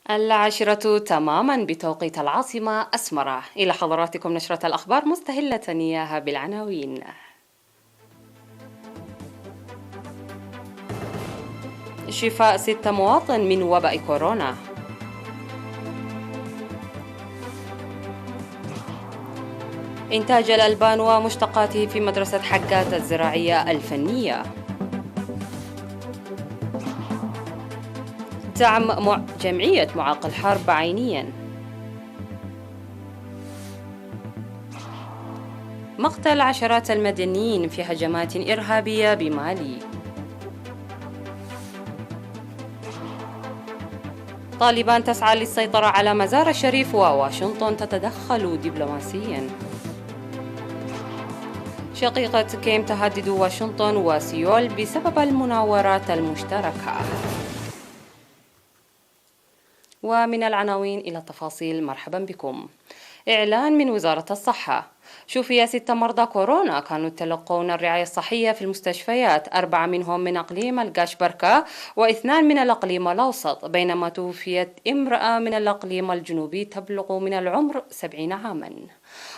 العاشرة تماما بتوقيت العاصمة أسمرة. إلى حضراتكم نشرة الأخبار مستهلة إياها بالعناوين. شفاء 6 مواطن من وباء كورونا. إنتاج الألبان ومشتقاته في مدرسة حقات الزراعية الفنية. دعم جمعية معاق الحرب عينيا. مقتل عشرات المدنيين في هجمات إرهابية بمالي. طالبان تسعى للسيطرة على مزار الشريف وواشنطن تتدخل دبلوماسيا. شقيقة كيم تهدد واشنطن وسيول بسبب المناورات المشتركة. ومن العناوين إلى التفاصيل، مرحبا بكم. إعلان من وزارة الصحة: شفي 6 مرضى كورونا كانوا يتلقون الرعاية الصحية في المستشفيات، 4 منهم من أقليم القاشبركة و2 من الأقليم الأوسط، بينما توفيت امرأة من الأقليم الجنوبي تبلغ من العمر 70 عاما.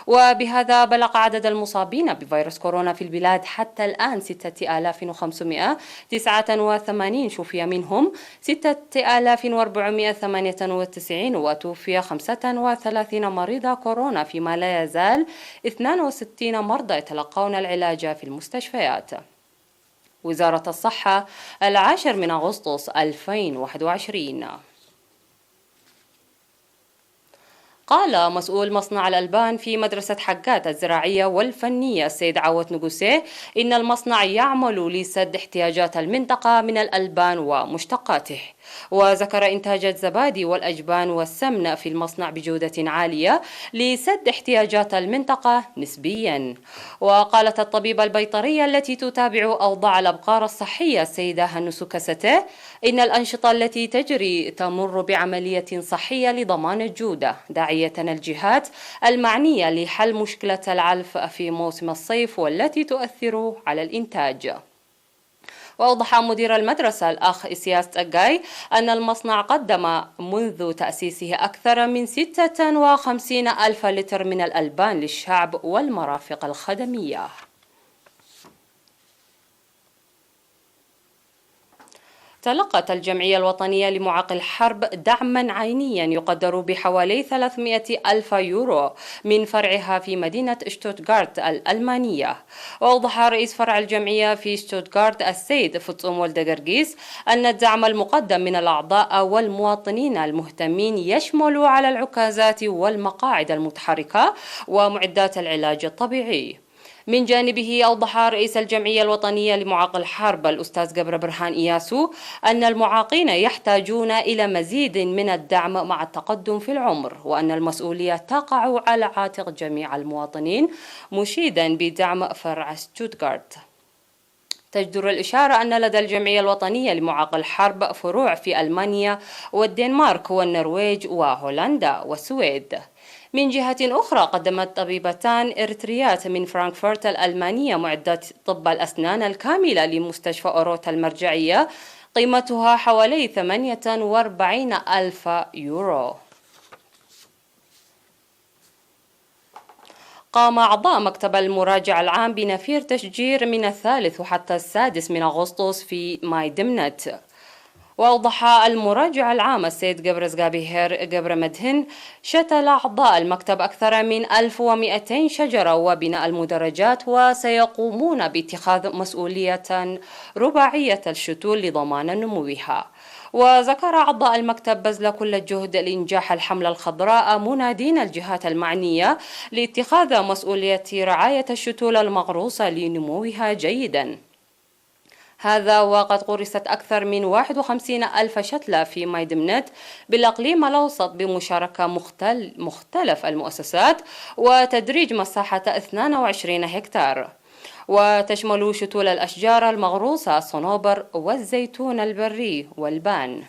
وبهذا بلغ عدد المصابين بفيروس كورونا في البلاد حتى الآن 6589، شفي منهم 6498 وتوفي 35 مريض كورونا، فيما لا يزال 62 مرضى يتلقون العلاج في المستشفيات. وزارة الصحة 10 أغسطس 2021. قال مسؤول مصنع الألبان في مدرسة حقات الزراعية والفنية السيد عوت نقوسي إن المصنع يعمل لسد احتياجات المنطقة من الألبان ومشتقاته. وذكر إنتاج الزبادي والأجبان والسمن في المصنع بجودة عالية لسد احتياجات المنطقة نسبيا. وقالت الطبيبة البيطرية التي تتابع أوضاع الأبقار الصحية السيدة هنسو كسته إن الأنشطة التي تجري تمر بعملية صحية لضمان الجودة، داعية الجهات المعنية لحل مشكلة العلف في موسم الصيف والتي تؤثر على الإنتاج. وأوضح مدير المدرسة الأخ إسياس تقاي أن المصنع قدم منذ تأسيسه أكثر من 56 ألف لتر من الألبان للشعب والمرافق الخدمية. تلقت الجمعية الوطنية لمعاق الحرب دعما عينيا يقدر بحوالي 300 ألف يورو من فرعها في مدينة شتوتغارت الألمانية. وأوضح رئيس فرع الجمعية في شتوتغارت السيد فطوم ولدقرقيس أن الدعم المقدم من الأعضاء والمواطنين المهتمين يشمل على العكازات والمقاعد المتحركة ومعدات العلاج الطبيعي. من جانبه أوضح رئيس الجمعية الوطنية لمعاق الحرب الأستاذ جبر برهان إياسو أن المعاقين يحتاجون إلى مزيد من الدعم مع التقدم في العمر، وأن المسؤولية تقع على عاتق جميع المواطنين، مشيدا بدعم فرع ستوتغارت. تجدر الإشارة أن لدى الجمعية الوطنية لمعاق الحرب فروع في ألمانيا والدنمارك والنرويج وهولندا والسويد. من جهة أخرى قدمت طبيبتان إريتريات من فرانكفورت الألمانية معدات طب الأسنان الكاملة لمستشفى أوروتا المرجعية قيمتها حوالي 48 ألف يورو. قام أعضاء مكتب المراجع العام بنفير تشجير من 3 وحتى 6 أغسطس في ماي دمنت. وأوضح المراجع العام السيد قبرز قابيهر قبر مدهن شتل أعضاء المكتب أكثر من 1200 شجرة وبناء المدرجات، وسيقومون باتخاذ مسؤولية رباعية الشتول لضمان نموها. وذكر أعضاء المكتب بذل كل الجهد لإنجاح الحملة الخضراء، منادين الجهات المعنية لاتخاذ مسؤولية رعاية الشتول المغروسة لنموها جيدا. هذا وقد غرست أكثر من 51 ألف شتلة في مايدمنت بالأقليم الأوسط بمشاركة مختلف المؤسسات وتدريج مساحة 22 هكتار، وتشمل شتول الأشجار المغروسة الصنوبر والزيتون البري والبان.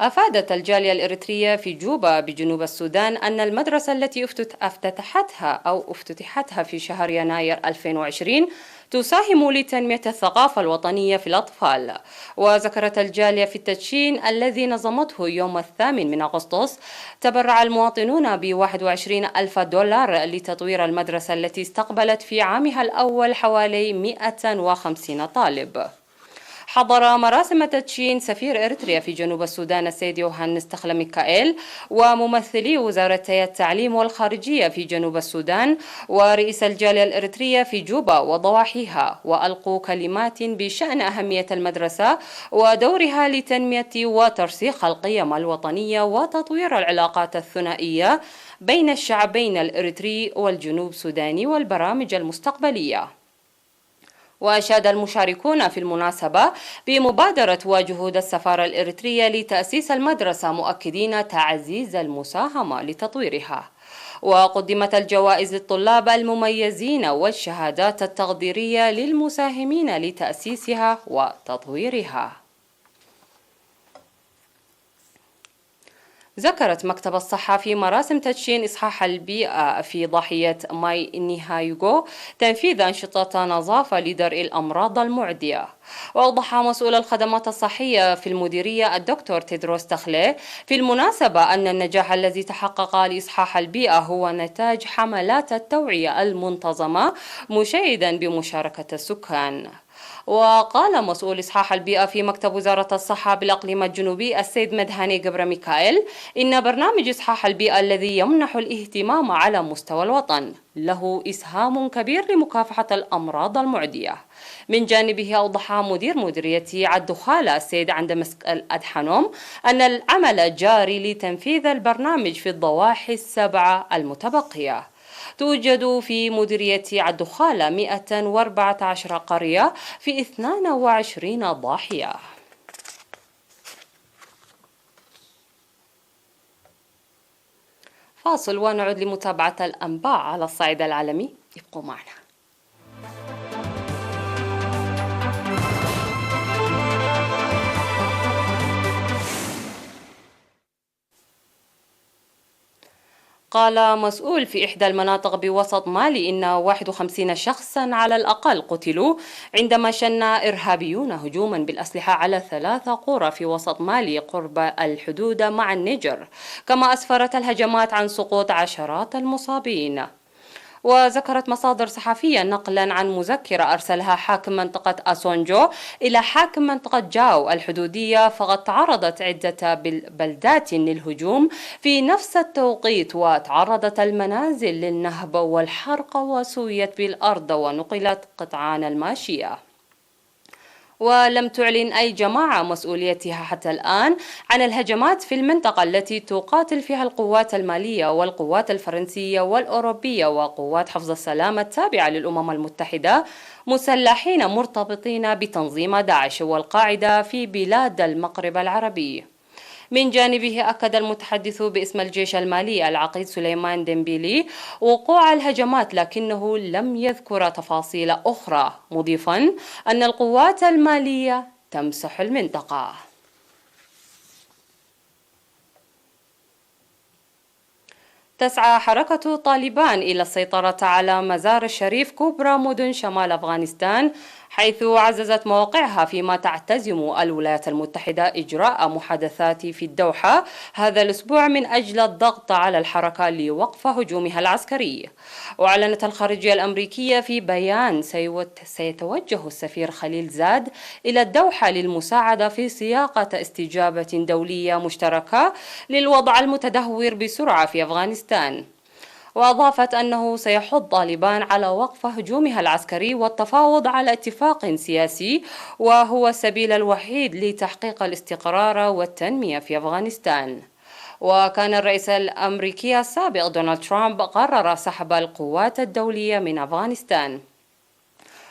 أفادت الجالية الإريترية في جوبا بجنوب السودان أن المدرسة التي افتتحتها في شهر يناير 2020 تساهم لتنمية الثقافة الوطنية في الأطفال. وذكرت الجالية في التدشين الذي نظمته يوم 8 أغسطس تبرع المواطنون ب21 ألف دولار لتطوير المدرسة التي استقبلت في عامها الأول حوالي 150 طالب. حضر مراسم تدشين سفير إريتريا في جنوب السودان السيد يوهانس تخلا ميكائيل وممثلي وزارتي التعليم والخارجية في جنوب السودان ورئيس الجالية الإريترية في جوبا وضواحيها، وألقوا كلمات بشأن أهمية المدرسة ودورها لتنمية وترسيخ القيم الوطنية وتطوير العلاقات الثنائية بين الشعبين الإريتري والجنوب السوداني والبرامج المستقبلية. وأشاد المشاركون في المناسبة بمبادرة وجهود السفارة الإريترية لتأسيس المدرسة، مؤكدين تعزيز المساهمة لتطويرها. وقدمت الجوائز للطلاب المميزين والشهادات التقديرية للمساهمين لتأسيسها وتطويرها. ذكرت مكتب الصحة في مراسم تدشين إصحاح البيئة في ضاحية ماي نيهايغو تنفيذ أنشطة نظافة لدرء الأمراض المعدية. وأوضح مسؤول الخدمات الصحية في المديرية الدكتور تيدروس تخلي في المناسبة أن النجاح الذي تحقق لإصحاح البيئة هو نتاج حملات التوعية المنتظمة، مشيدا بمشاركة السكان. وقال مسؤول إصحاح البيئة في مكتب وزارة الصحة بالأقليم الجنوبي السيد مدهاني جبر ميكائيل إن برنامج إصحاح البيئة الذي يمنح الاهتمام على مستوى الوطن له إسهام كبير لمكافحة الأمراض المعدية. من جانبه أوضح مدير مديرية الدخالة السيد عندمسك الأدحنوم أن العمل جاري لتنفيذ البرنامج في الضواحي السبعة المتبقية. توجد في مديرية الدخالة 114 قرية في 22 ضاحية. فاصل ونعود لمتابعة الأنباء على الصعيد العالمي، ابقوا معنا. قال مسؤول في إحدى المناطق بوسط مالي إن 51 شخصا على الأقل قتلوا عندما شن إرهابيون هجوما بالأسلحة على 3 قرى في وسط مالي قرب الحدود مع النيجر، كما أسفرت الهجمات عن سقوط عشرات المصابين. وذكرت مصادر صحفية نقلا عن مذكرة أرسلها حاكم منطقة أسونجو إلى حاكم منطقة جاو الحدودية، فقد تعرضت عدة بلدات للهجوم في نفس التوقيت، وتعرضت المنازل للنهب والحرق وسويت بالأرض ونقلت قطعان الماشية. ولم تعلن أي جماعة مسؤوليتها حتى الآن عن الهجمات في المنطقة التي تقاتل فيها القوات المالية والقوات الفرنسية والأوروبية وقوات حفظ السلام التابعة للأمم المتحدة، مسلحين مرتبطين بتنظيم داعش والقاعدة في بلاد المغرب العربي. من جانبه أكد المتحدث باسم الجيش المالي العقيد سليمان ديمبيلي وقوع الهجمات، لكنه لم يذكر تفاصيل أخرى، مضيفا أن القوات المالية تمسح المنطقة. تسعى حركة طالبان إلى السيطرة على مزار الشريف كبرى مدن شمال أفغانستان، حيث عززت مواقعها، فيما تعتزم الولايات المتحدة إجراء محادثات في الدوحة هذا الأسبوع من أجل الضغط على الحركة لوقف هجومها العسكري. وأعلنت الخارجية الأمريكية في بيان سيتوجه السفير خليل زاد إلى الدوحة للمساعدة في صياغة استجابة دولية مشتركة للوضع المتدهور بسرعة في أفغانستان. وأضافت أنه سيحض طالبان على وقف هجومها العسكري والتفاوض على اتفاق سياسي، وهو السبيل الوحيد لتحقيق الاستقرار والتنمية في أفغانستان. وكان الرئيس الأمريكي السابق دونالد ترامب قرر سحب القوات الدولية من أفغانستان.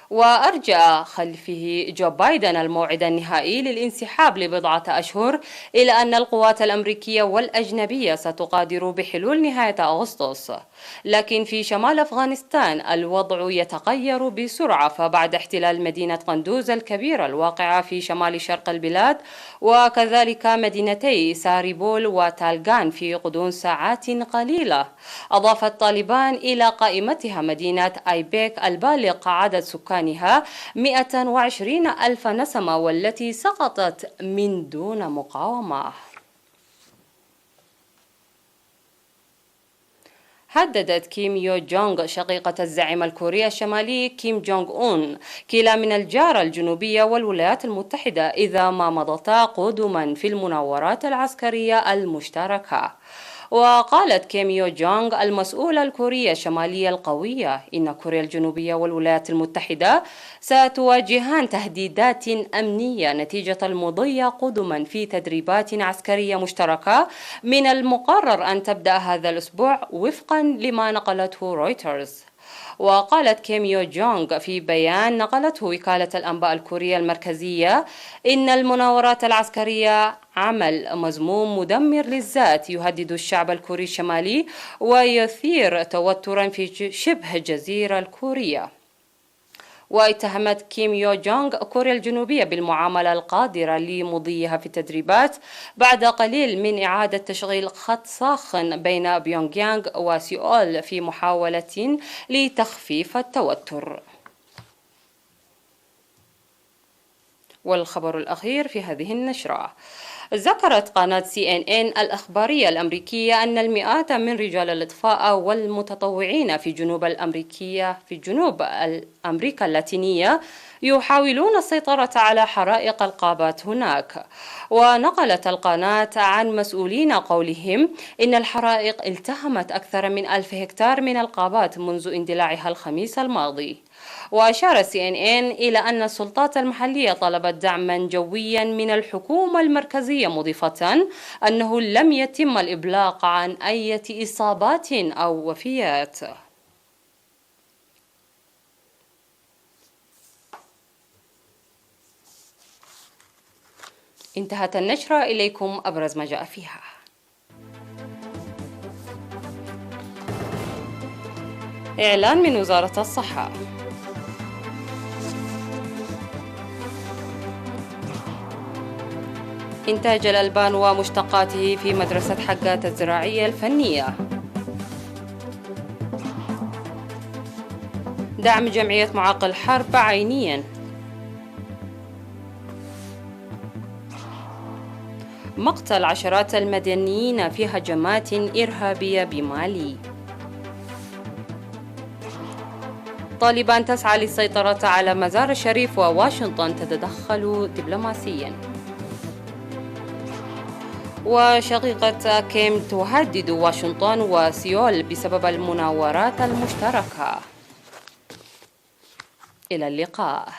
وأرجع خلفه جو بايدن الموعد النهائي للانسحاب لبضعة أشهر، إلى أن القوات الأمريكية والأجنبية ستقادر بحلول نهاية أغسطس. لكن في شمال أفغانستان الوضع يتغير بسرعة، فبعد احتلال مدينة قندوز الكبيرة الواقعة في شمال شرق البلاد وكذلك مدينتي ساريبول وتالغان في غضون ساعات قليلة، أضافت طالبان إلى قائمتها مدينة آيبيك البالغ عدد سكان سكانها 120 ألف نسمة، والتي سقطت من دون مقاومة. هددت كيم يو جونغ شقيقة الزعيم الكوري الشمالي كيم جونغ أون كلا من الجارة الجنوبية والولايات المتحدة إذا ما مضتا قدما في المناورات العسكرية المشتركة. وقالت كيم يو جونغ المسؤولة الكورية الشمالية القوية إن كوريا الجنوبية والولايات المتحدة ستواجهان تهديدات أمنية نتيجة المضي قدما في تدريبات عسكرية مشتركة من المقرر أن تبدأ هذا الأسبوع وفقا لما نقلته رويترز. وقالت كيم يو جونغ في بيان نقلته وكالة الأنباء الكورية المركزية إن المناورات العسكرية عمل مذموم مدمر للذات يهدد الشعب الكوري الشمالي ويثير توترا في شبه الجزيرة الكورية. واتهمت كيم يو جونغ كوريا الجنوبية بالمعاملة القادرة لمضيها في التدريبات بعد قليل من إعادة تشغيل خط ساخن بين بيونغ يانغ وسيول في محاولة لتخفيف التوتر. والخبر الأخير في هذه النشرة: ذكرت قناة CNN الإخبارية الأمريكية أن المئات من رجال الإطفاء والمتطوعين في جنوب أمريكا اللاتينية يحاولون السيطرة على حرائق الغابات هناك. ونقلت القناة عن مسؤولين قولهم إن الحرائق التهمت أكثر من 1000 هكتار من الغابات منذ اندلاعها الخميس الماضي. وأشار CNN إلى أن السلطات المحلية طلبت دعما جويا من الحكومة المركزية، مضيفة أنه لم يتم الإبلاغ عن أي إصابات أو وفيات. انتهت النشرة، إليكم أبرز ما جاء فيها. إعلان من وزارة الصحة: إنتاج الألبان ومشتقاته في مدرسة حقات الزراعية الفنية. دعم جمعية معاق الحرب عينيا. مقتل عشرات المدنيين في هجمات إرهابية بمالي. طالبان تسعى للسيطرة على مزار الشريف وواشنطن تتدخل دبلوماسيا. وشقيقة كيم تهدد واشنطن وسيول بسبب المناورات المشتركة. إلى اللقاء.